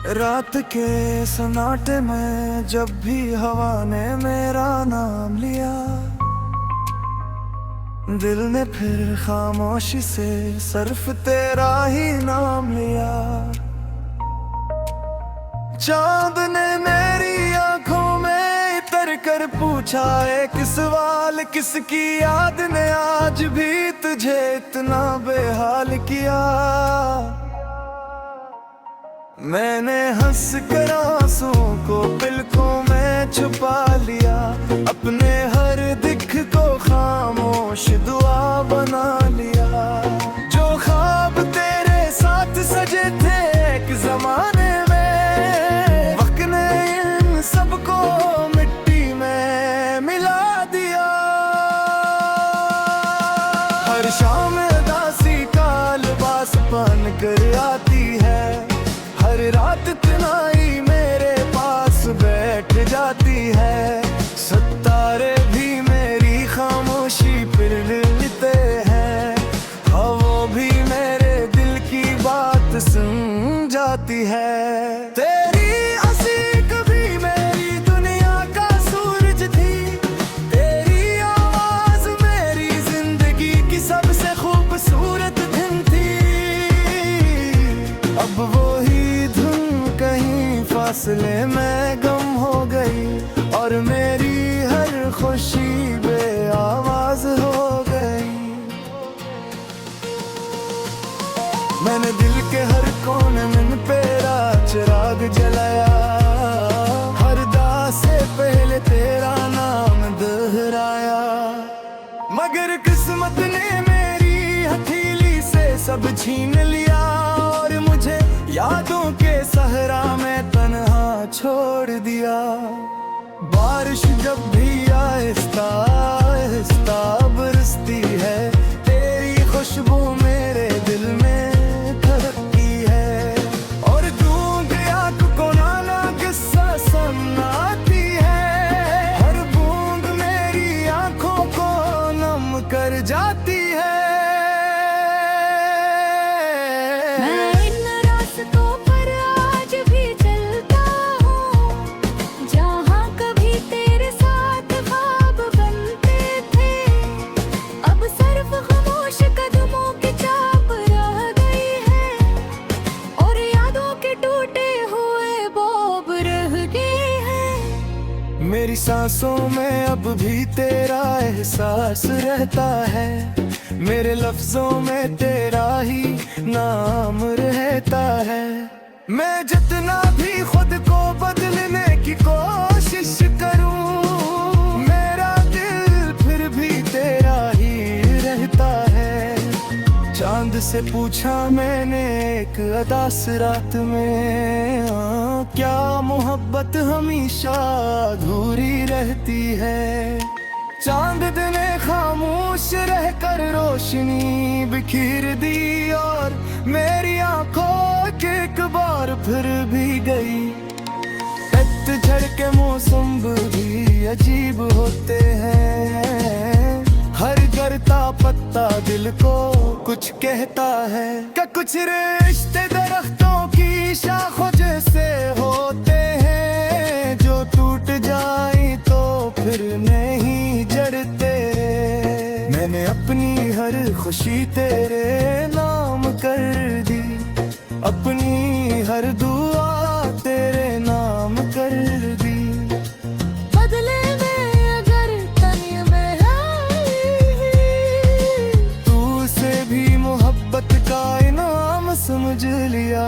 रात के सन्नाटे में जब भी हवा ने मेरा नाम लिया, दिल ने फिर खामोशी से सिर्फ तेरा ही नाम लिया। चांद ने मेरी आंखों में इतर कर पूछा एक सवाल, किसकी याद ने आज भी तुझे इतना बेहाल किया। मैंने हंस कर आंसुओं को पलकों में छुपा लिया, अपने हर दिख को खामोश दुआ बना लिया। जो ख्वाब तेरे साथ सजे थे एक जमाने में, वक्त ने इन सबको मिट्टी में मिला दिया। हर शाम उदासी का लिबास पहन कर आती है, हर रात तन्हाई मेरे पास बैठ जाती है। सितारे भी मेरी खामोशी फिर लेते हैं, हाँ वो भी मेरे दिल की बात सुन जाती है। तेरी हंसी कभी मेरी दुनिया का सूरज थी, तेरी आवाज मेरी जिंदगी की सबसे खूबसूरत धुन थी। अब वो फासले में गम हो गई और मेरी हर खुशी बेआवाज हो गई। मैंने दिल के हर कोने में तेरा चिराग जलाया, हर दास से पहले तेरा नाम दोहराया। मगर किस्मत ने मेरी हथेली से सब छीन लिया और मुझे यादों के सहरा में तन्हा छोड़ दिया। बारिश जब भी आहिस्ता आहिस्ता बरसती है, तेरी खुशबू मेरे दिल में धड़कती है। और गूंग आँख को नाना किस्सा सुनाती है, हर बूंद मेरी आँखों को नम कर जाती है। मेरी सांसों में अब भी तेरा एहसास रहता है, मेरे लफ्जों में तेरा ही नाम रहता है। मैं जितना भी खुद को बदलने की कोशिश करूं, मेरा दिल फिर भी तेरा ही रहता है। चांद से पूछा मैंने एक उदास रात में, क्या मोहब्बत हमेशा अधूरी रहती है। चांद ने खामोश रहकर रोशनी बिखेर दी और मेरी आंखों के एक बार फिर भी गई। पतझड़ के मौसम भी अजीब होते हैं, हर गिरता पत्ता दिल को कुछ कहता है। क्या कुछ रिश्ते दरख्तों की शाखों जैसे होते हैं, जो टूट जाए तो फिर नहीं जड़ते। मैंने अपनी हर खुशी तेरे नाम कर दी, अपनी हर दुआ तेरे नाम कर दी। बदले में अगर तनी में आई, तू से भी मोहब्बत का इनाम समझ लिया।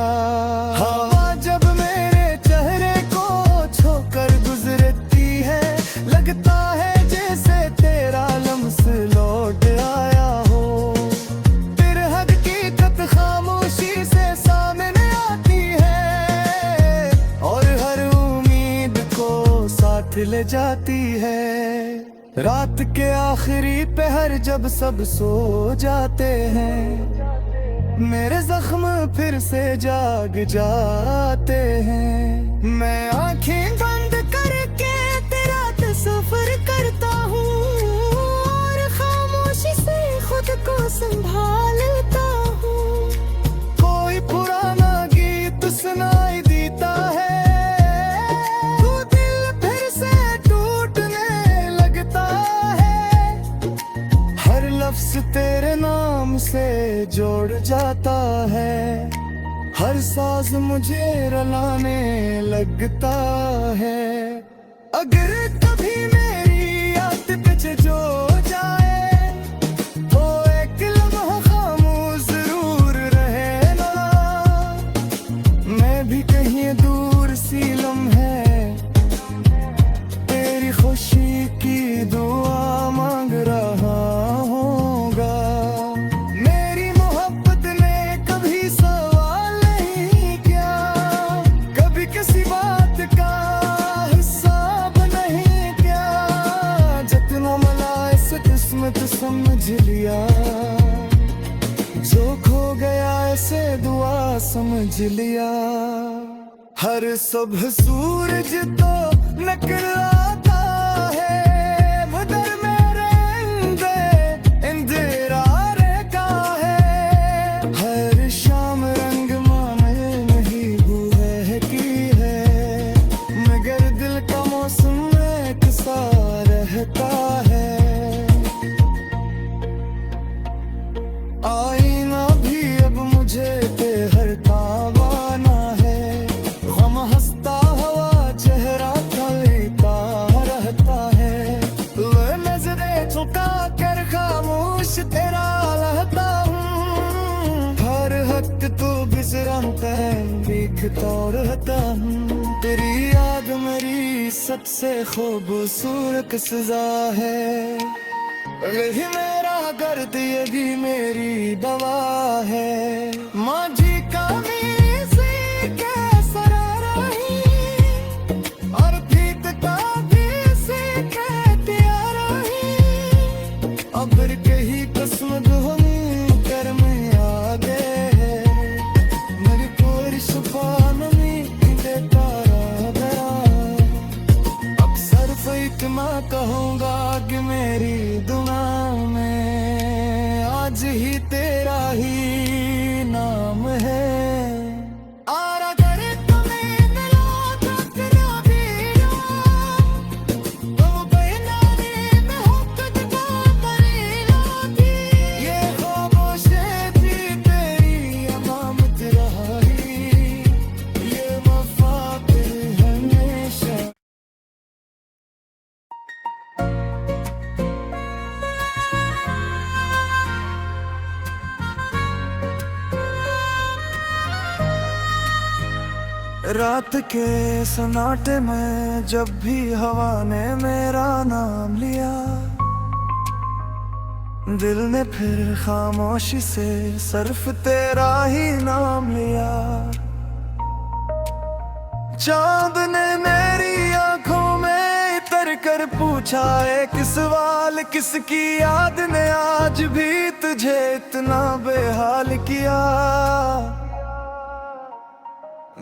हवा जब मेरे चेहरे को छोकर गुजरती है, लगता है जैसे तेरा लम्स लौट आया हो। फिर हकीकत खामोशी से सामने आती है और हर उम्मीद को साथ ले जाती है। रात के आखिरी पहर जब सब सो जाते हैं, मेरे जख्म फिर से जाग जाते हैं। मैं आंखें बंद करके तेरा तस्वीर करता हूँ और खामोशी से खुद को संभालता हूँ। कोई पुराना गीत सुनाई देता छोड़ जाता है। हर साज मुझे रुलाने लगता है। अगर कभी मेरी याद पीछे जो जाए तो एक लम्हा खामोश जरूर रहे ना। मैं भी कहीं दूर सी लम्हे तेरी खुशी की दुआ मांग रहा होगा। मेरी मोहब्बत ने कभी सवाल नहीं किया, कभी किसी बात का हिसाब नहीं किया। जितना मला इस किस्मत समझ लिया, जो खो गया ऐसे दुआ समझ लिया। हर सुबह सूरज तो निकलता है, मगर मेरे अंधेरा रहता है। हर शाम रंग माने नहीं हुए की है, मगर दिल का मौसम एक सा रहता है। आईना भी अब मुझे बेहरता बना है, गम हंसता हुआ चेहरा खलता रहता है। वो नजरें झुका कर खामोश तेरा रहता हूँ। हर वक्त तू बिसरता है, दिखता रहता हूँ। तेरी याद मेरी सबसे खूबसूरत सजा है। यही मेरा दर्द, ये भी मेरी दवा है। माँ जी का मीज़ी के सरारा ही, और भीत का भी सीखे प्यारा ही। अबर कही किस्मत हम कर में आगे है, मेरी कोई सुबह नमी देता रहा। अब सिर्फ इतना कहूँगा कि मेरी दुआ में आज ही तेरा ही नाम है। आरा करे तुम्हें मिला तो तेरा भी तो बेनामी में हो खुद का परिला थी। ये खामोशी थी तेरी अमामत रही, ये वफा फिर हमेशा। रात के सन्नाटे में जब भी हवा ने मेरा नाम लिया, दिल ने फिर खामोशी से सिर्फ तेरा ही नाम लिया। चांद ने मेरी आंखों में इतर कर पूछा एक सवाल, किसकी याद ने आज भी तुझे इतना बेहाल किया।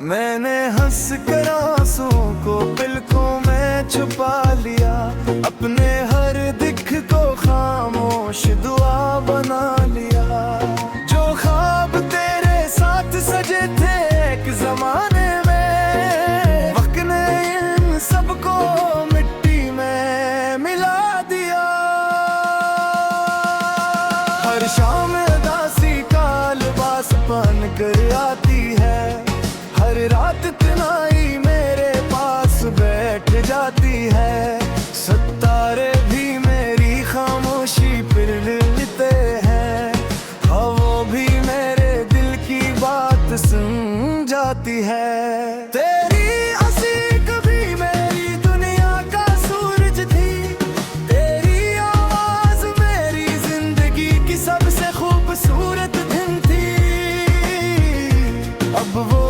मैंने हंस कर आंसुओं को पलकों में छुपा लिया, अपने हर दिख को खामोश दुआ बना लिया। जो ख्वाब तेरे साथ सजे थे एक जमाने में, वक्त ने इन सबको मिट्टी में मिला दिया। हर शाम उदासी का लिबास पहन कर आती है, हर रात तन्हाई मेरे पास बैठ जाती है। सितारे भी मेरी खामोशी फिर लेते हैं, हाँ वो भी मेरे दिल की बात सुन जाती है। तेरी हंसी कभी मेरी दुनिया का सूरज थी, तेरी आवाज मेरी जिंदगी की सबसे खूबसूरत धुन थी। अब वो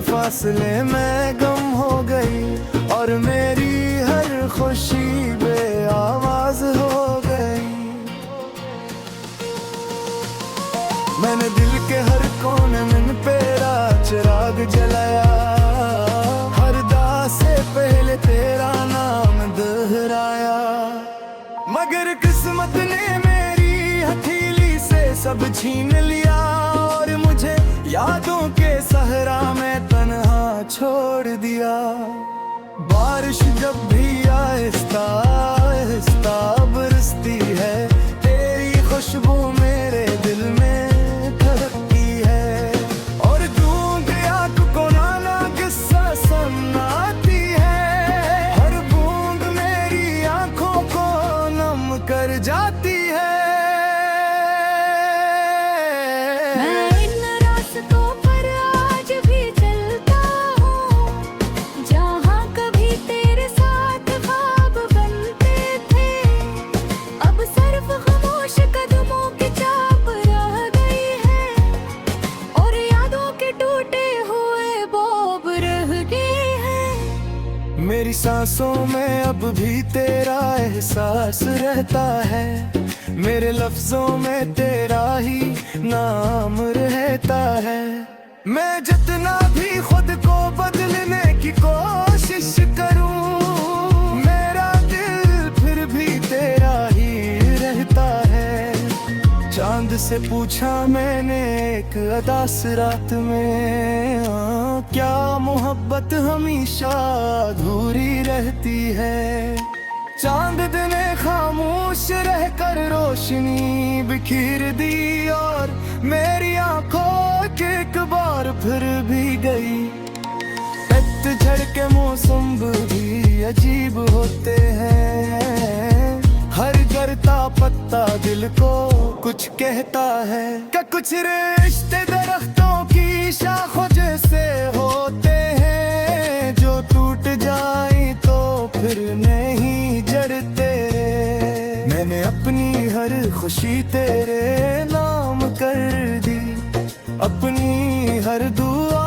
फासले में गम हो गई, और मेरी हर खुशी बेआवाज हो गई। मैंने दिल के हर कोने में तेरा चिराग जलाया, हर दास से पहले तेरा नाम दोहराया। मगर किस्मत ने मेरी हथेली से सब छीन लिया, और मुझे यादों के सहरा में तन्हा छोड़ दिया। बारिश जब भी आहिस्ता आहिस्ता बरसती है, तेरी खुशबू मेरे दिल मेरी सांसों में अब भी तेरा एहसास रहता है, मेरे लफ्जों में तेरा ही नाम रहता है। मैं जितना भी खुद को बदलने की कोशिश करूं, मेरा दिल फिर भी तेरा ही रहता है। चांद से पूछा मैंने एक अदास रात में, क्या मोहब्बत हमेशा अधूरी रहती है। चांद ने खामोश रहकर रोशनी बिखेर दी और मेरी आंखों के एक बार फिर भी गई। पतझड़ के मौसम भी अजीब होते हैं, हर गिरता पत्ता दिल को कुछ कहता है। क्या कुछ रिश्ते दरख्तों की शाखों जैसे होते हैं, जो टूट जाए तो फिर नहीं जड़ते। मैंने अपनी हर खुशी तेरे नाम कर दी, अपनी हर दुआ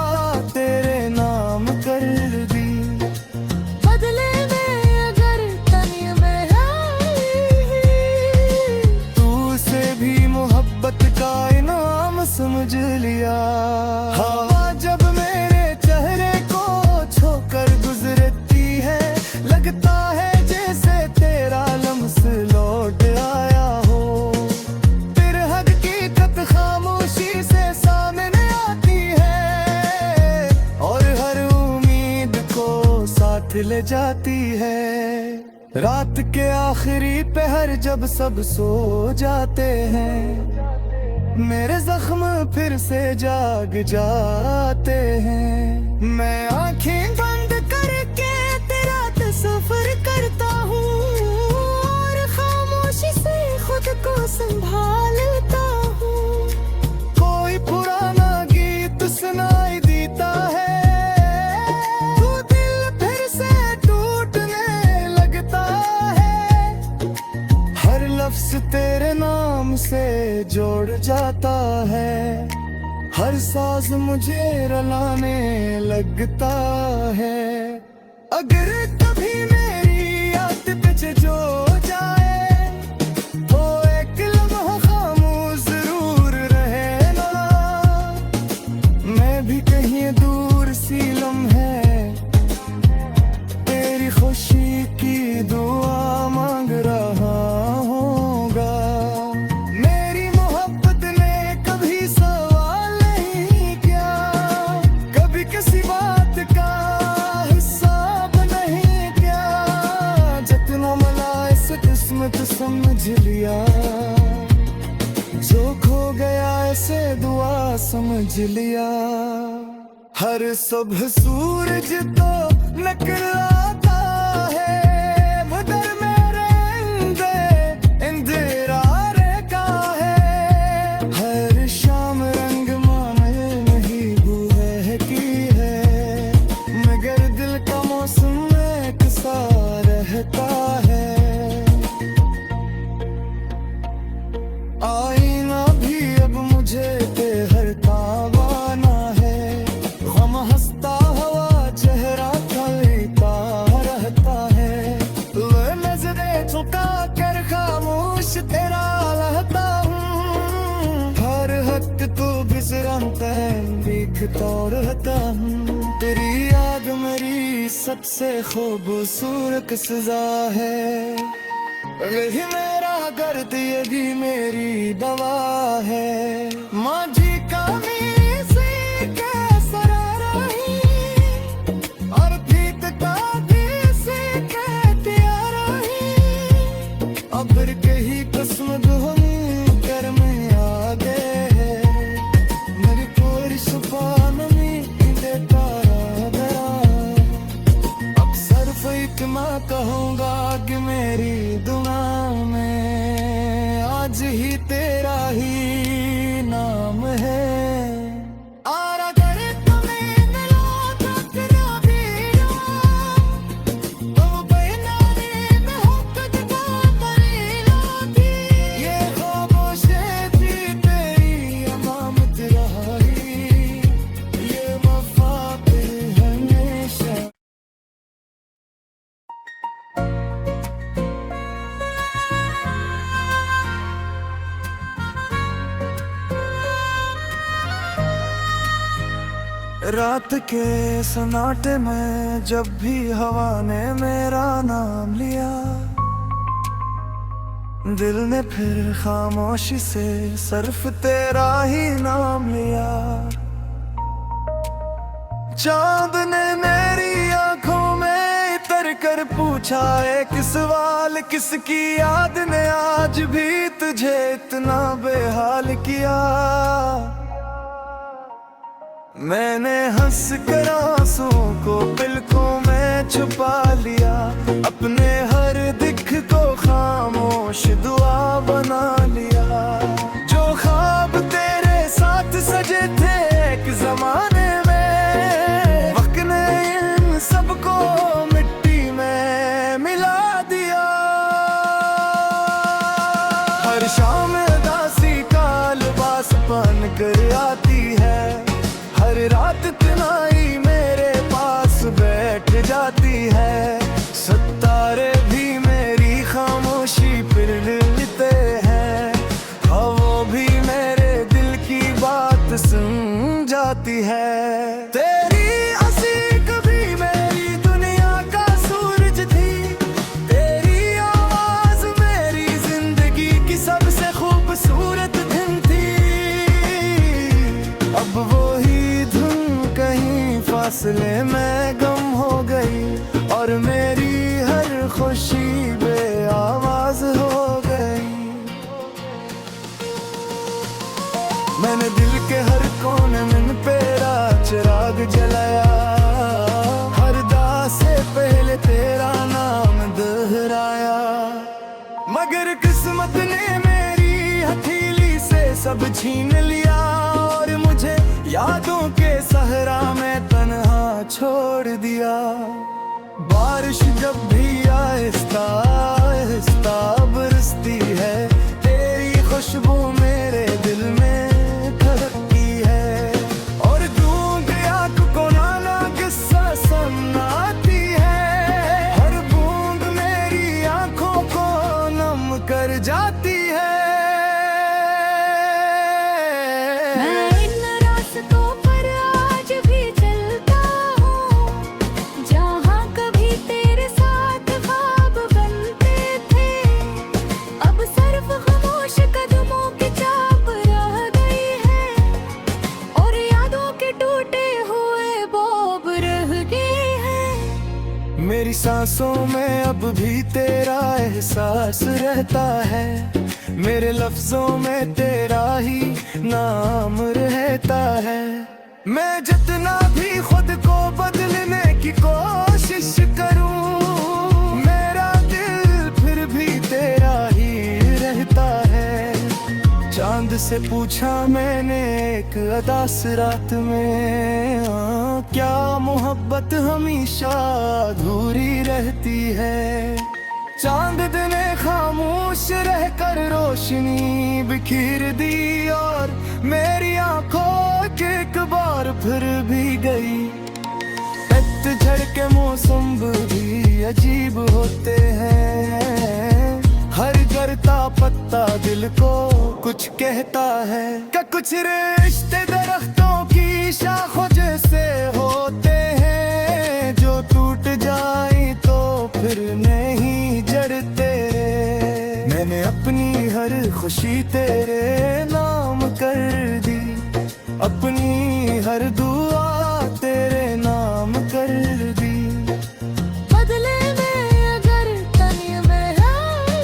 तेरे नाम कर दी। बदले में अगर तनी में आई, तू से भी मोहब्बत का इनाम समझ लिया। हवा जब मेरे चेहरे को छोकर गुजरती है, लगता है जैसे तेरा लम्स लौट आया हो। फिर हकीकत खामोशी से सामने आती है और हर उम्मीद को साथ ले जाती है। रात के आखिरी पहर जब सब सो जाते हैं, मेरे जख्म फिर से जाग जाते हैं। मैं आंखें बंद करके तेरा तस्वीर करता हूँ और खामोशी से खुद को संभालता हूँ। कोई पुराना गीत सुनाई देता है, तू दिल फिर से टूटने लगता है। हर लफ्ज तेरे नाम से जोड़ जाता है, हर साज मुझे रुलाने लगता है। अगर कभी मेरी याद पीछे जो जाए, तो एक लम्हा खामोश जरूर रहे ना। मैं भी कहीं दूर सी लम्हे तेरी खुशी की दुआ मांग रहा होगा। मेरी मोहब्बत ने कभी सवाल नहीं किया, कभी किसी बात का हिसाब नहीं किया। जितना मला इस किस्मत समझ लिया, जो खो गया ऐसे दुआ समझ लिया। हर सुबह सूरज तो निकलता है, मगर मेरे अंदर अंधेरा रहता है। हर शाम रंग माने नहीं हुए की है, मगर दिल का मौसम एक सा रहता है। आईना भी अब मुझे तेहरता बाना है, गम हंसता हुआ चेहरा खलता रहता है। मैं नजरें झुका कर खामोश तेरा रहता हूँ, हर हक तो बिसरता है दिखता रहता हूँ। तेरी याद मेरी सबसे खूबसूरत सजा है, यही मेरा दर्द यही मेरी दवा है। माँ जी का मेरे से कैसा रही, और भीत का भी से कहते आ रही। अब कहीं किस्मत हम कर में आ गए हैं, मेरी पूरी सुबह नमी देता रहा। अब सिर्फ इतना कहूँगा कि मेरी दुआ में आज ही तेरा ही नाम रात के सन्नाटे में जब भी हवा ने मेरा नाम लिया, दिल ने फिर खामोशी से सिर्फ तेरा ही नाम लिया। चांद ने मेरी आंखों में इतर कर पूछा एक सवाल, किसकी याद ने आज भी तुझे इतना बेहाल किया। मैंने हंस कर आंसुओं को पलकों में छुपा लिया, अपने हर दिख को खामोश दुआ बना लिया। जो ख्वाब तेरे साथ सजे थे एक जमाने में, वक्त ने इन सबको मिट्टी में मिला दिया। हर शाम दासी का लिबास पहन कर आती है, हर रात तन्हाई मेरे पास बैठ जाती है। सितारे भी मेरी खामोशी फिर लेते हैं, हवा भी मेरे दिल की बात सुन जाती है। तेरी हंसी कभी मेरी दुनिया का सूरज थी, तेरी आवाज मेरी जिंदगी की सबसे खूबसूरत धुन थी। अब वो फासले में गम हो गई और मेरी हर खुशी बेआवाज हो गई। मैंने दिल के हर कोने में तेरा चिराग जलाया, हर दास से पहले तेरा नाम दोहराया। मगर किस्मत ने मेरी हथेली से सब छीन लिया और मुझे यादों के सहरा में तन्हा छोड़ दिया। बारिश जब भी आहिस्ता आहिस्ता बरसती है, तेरी खुशबू मेरे दिल में धड़कती है। और गूंग आँख को नाना किस्सा सुनाती है, हर बूंद मेरी आंखों को नम कर जाती है। मेरी सांसों में अब भी तेरा एहसास रहता है, मेरे लफ्जों में तेरा ही नाम रहता है। मैं जितना भी खुद को बदलने की कोशिश करूं, मेरा दिल फिर भी तेरा ही रहता है। चांद से पूछा मैंने एक अदास रात में, क्या मोहब्बत हमेशा अधूरी रहती है। चांद ने खामोश रहकर रोशनी बिखेर दी और मेरी आंखों के एक बार फिर भी गई। पतझड़ के मौसम भी अजीब होते हैं, हर गिरता पत्ता दिल को कुछ कहता है। क्या कुछ रिश्ते दरख्तों की शाखों जैसे होते हैं, जो टूट जाए तो फिर नहीं जड़ते। मैंने अपनी हर खुशी तेरे नाम कर दी, अपनी हर दुआ तेरे नाम कर दी। बदले में अगर तन में आई,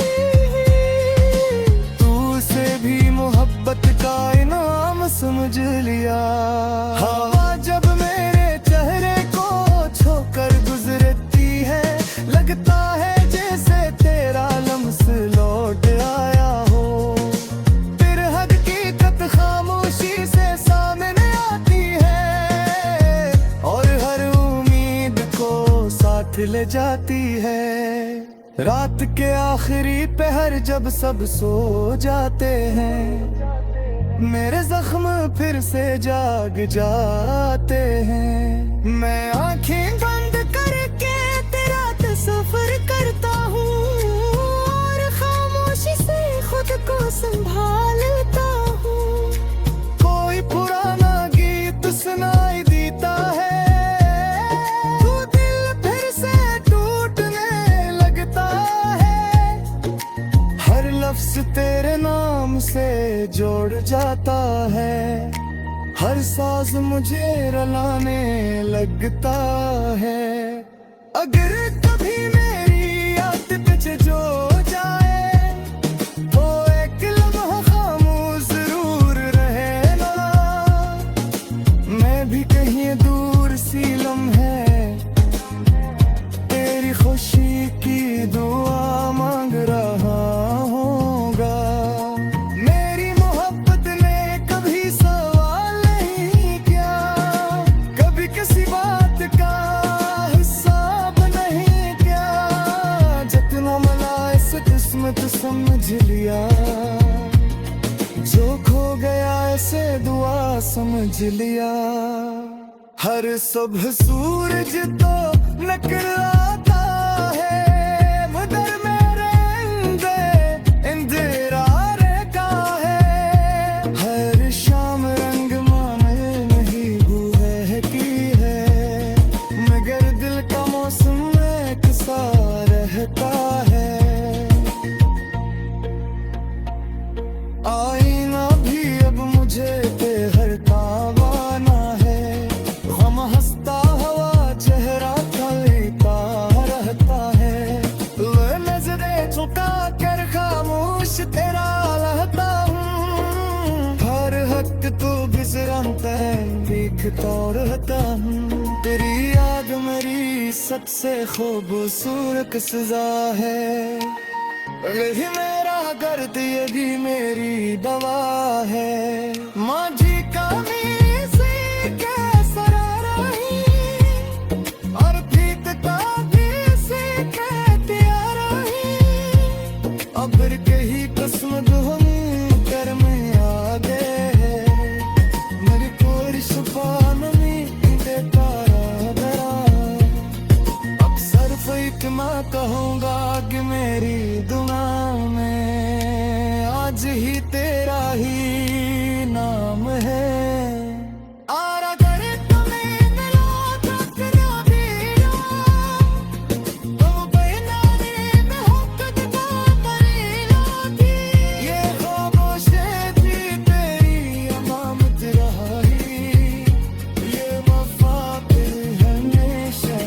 तू से भी मोहब्बत का इनाम समझ लिया। हवा जब मेरे चेहरे को छोकर गुजरती है, लगता है जैसे तेरा लम्स लौट आया हो। फिर हकीकत खामोशी से सामने आती है और हर उम्मीद को साथ ले जाती है। रात के आखिरी पहर जब सब सो जाते हैं, मेरे जख्म फिर से जाग जाते हैं। मैं आंखें बंद करके तेरा तस्वीर करता हूँ और खामोशी से खुद को संभालता हूँ। कोई पुराना गीत सुनाई देता हर साज मुझे रुलाने लगता है। अगर कभी मेरी याद तुझे जो जाए तो एक लम्हा खामोश जरूर रहे ना। मैं भी कहीं दूर सी लम्हे तेरी खुशी की दुआ मांग रहा होगा। मेरी मोहब्बत ने कभी सवाल नहीं किया, कभी किसी बात का हिसाब नहीं किया। जितना मला इस किस्मत समझ लिया, जो खो गया ऐसे दुआ समझ लिया। हर सुबह सूरज तो निकल आता है, मगर मेरे अंधेरा रहता है। हर शाम रंग माने नहीं हुए की है, मगर दिल का मौसम एक सा रहता है। आईना भी अब मुझे बेहरता वाना है, गम हंसता हवा चेहरा खलता रहता है। वो नजरें झुका कर खामोश तेरा रहता हूँ, हर हक तो बिसरता है दिखता रहता हूँ। तेरी याद मेरी सबसे खूबसूरत सजा है, यही मेरा दर्द यही मेरी दवा है। माँ जी का मीसी के सरारा ही, और प्रीत का भी सीखे प्यारा ही। अब कही किस्मत हम कर में आ गए हैं, मेरी कोई छुपा नहीं देता दरा। अब सिर्फ एक मैं कहूँगा कि मेरी दुआ में आज ही तेरा ही नाम है। आरा करे तुम्हें मिलो तो तेरा दिया, तो बेनारे में हो कदमा मरीना थी। ये खामोशी थी तेरी अमामत रही, ये वफा फिर हमेशा।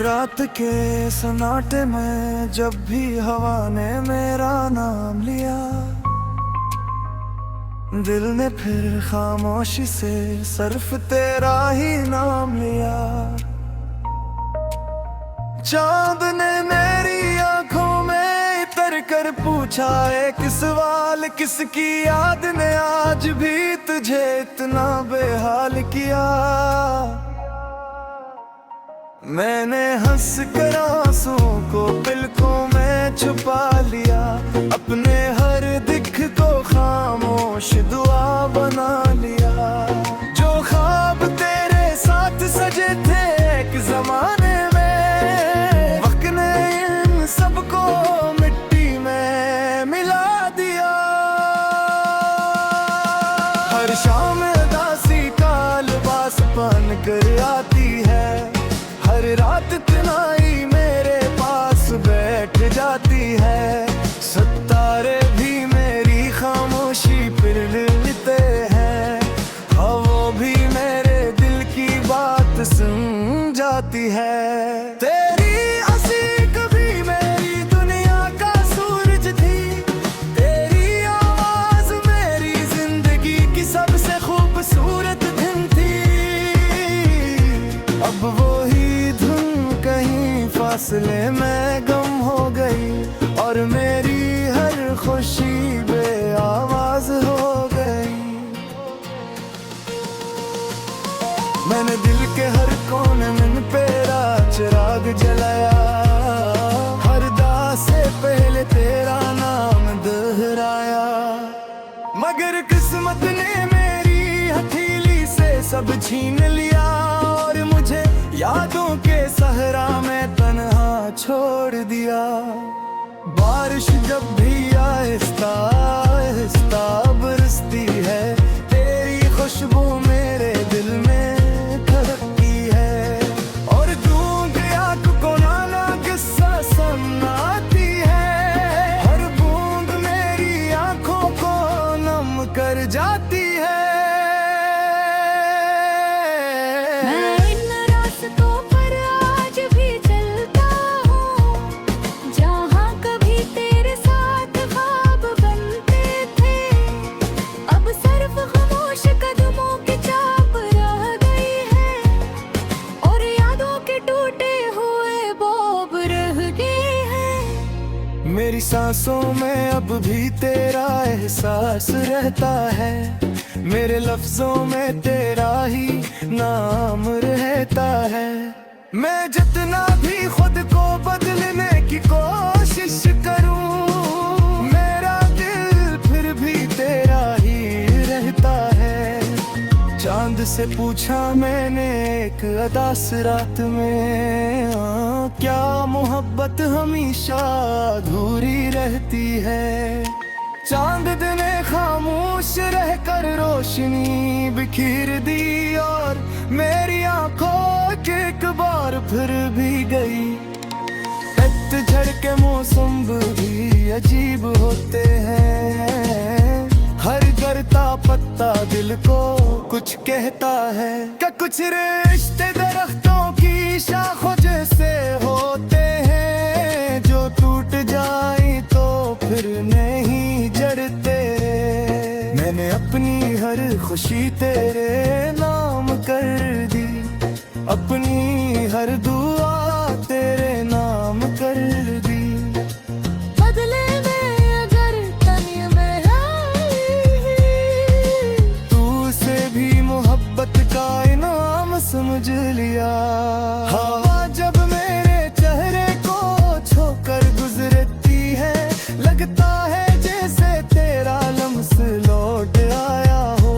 रात के सन्नाटे में जब भी हवा ने मेरा नाम लिया, दिल ने फिर खामोशी से सिर्फ तेरा ही नाम लिया। चांद ने मेरी आंखों में इतर कर पूछा एक सवाल, किसकी याद ने आज भी तुझे इतना बेहाल किया। मैंने हंस कर आंसुओं को पलकों में छुपा लिया, अपने हर दिख को खामोश दुआ बना लिया। जो ख्वाब तेरे साथ सजे थे एक जमाने में, वक्त ने इन सबको मिट्टी में मिला दिया। हर शाम उदासी का लिबास पहन कर आती है, हर रात तन्हाई मेरे पास बैठ जाती है। सितारे भी मेरी खामोशी फिर लेते हैं, हाँ वो भी मेरे दिल की बात सुन जाती है। तेरी हंसी कभी मेरी दुनिया का सूरज थी, तेरी आवाज मेरी जिंदगी की सबसे खूबसूरत धुन थी। अब वो ही कहीं फासले में गम हो गई, और मेरी हर खुशी बेआवाज हो गई। मैंने दिल के हर कोने में तेरा चिराग जलाया, हर दास से पहले तेरा नाम दोहराया। मगर किस्मत ने मेरी हथेली से सब छीन लिया, और मुझे यादों के सहरा में तन्हा छोड़ दिया। बारिश जब भी आहिस्ता आहिस्ता बरसती है, तेरी खुशबू मेरे दिल में धड़कती है। सांसों में अब भी तेरा एहसास रहता है, मेरे लफ्जों में तेरा ही नाम रहता है। मैं जितना भी खुद को बदलने की कोशिश करूं, मेरा दिल फिर भी तेरा ही रहता है। चांद से पूछा मैंने एक अदास रात में, क्या मोहब्बत हमेशा अधूरी रहती है। चांद ने खामोश रहकर रोशनी बिखेर दी और मेरी आंखों के एक बार फिर भी गई। पतझड़ के मौसम भी अजीब होते हैं, हर गिरता पत्ता दिल को कुछ कहता है। क्या कुछ रिश्ते दरख्तों की शाखों जैसे होते हैं, जो टूट जाए तो फिर नहीं जड़ते। मैंने अपनी हर खुशी तेरे नाम कर दी, अपनी हर दुआ तेरे नाम कर दी। बदले में अगर तन्य में आई, तू उसे भी मोहब्बत का इनाम समझ लिया। हवा जब मेरे चेहरे को छोकर गुजरती है, लगता है जैसे तेरा लम्स लौट आया हो।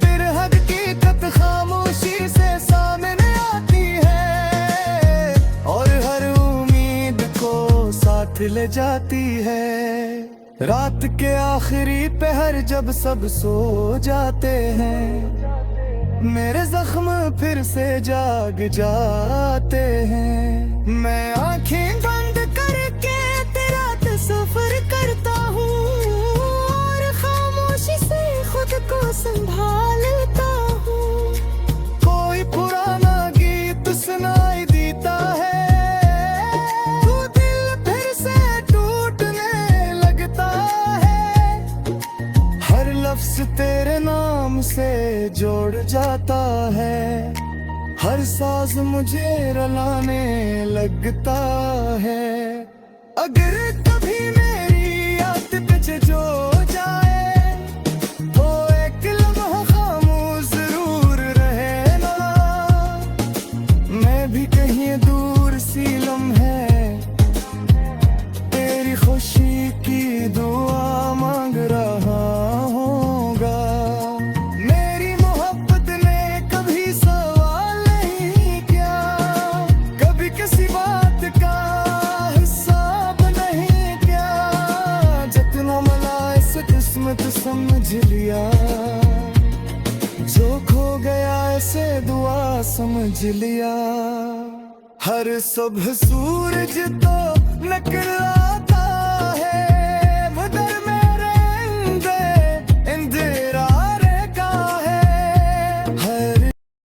फिर हकीकत खामोशी से सामने आती है और हर उम्मीद को साथ ले जाती है। रात के आखिरी पहर जब सब सो जाते हैं, मेरे जख्म फिर से जाग जाते हैं। मैं आंखें बंद करके तेरा तस्वीर करता हूँ और खामोशी से खुद को संभालता हूँ। कोई पुराना गीत सुनाई देता है, तू दिल फिर से टूटने लगता है। हर लफ्ज तेरे नाम से जोड़ जाता है, हर साज मुझे रुलाने लगता है। अगर कभी मेरी याद पीछे जो जाए, तो एक लम्हा खामोश जरूर रहे ना। मैं भी कहीं दूर सी लम्हे तेरी खुशी की दुआ मांग रहा होगा। मेरी मोहब्बत ने कभी सवाल नहीं किया, कभी किसी बात का हिसाब नहीं किया। जितना मला इस किस्मत समझ लिया, जो खो गया ऐसे दुआ समझ लिया। हर सुबह सूरज तो निकला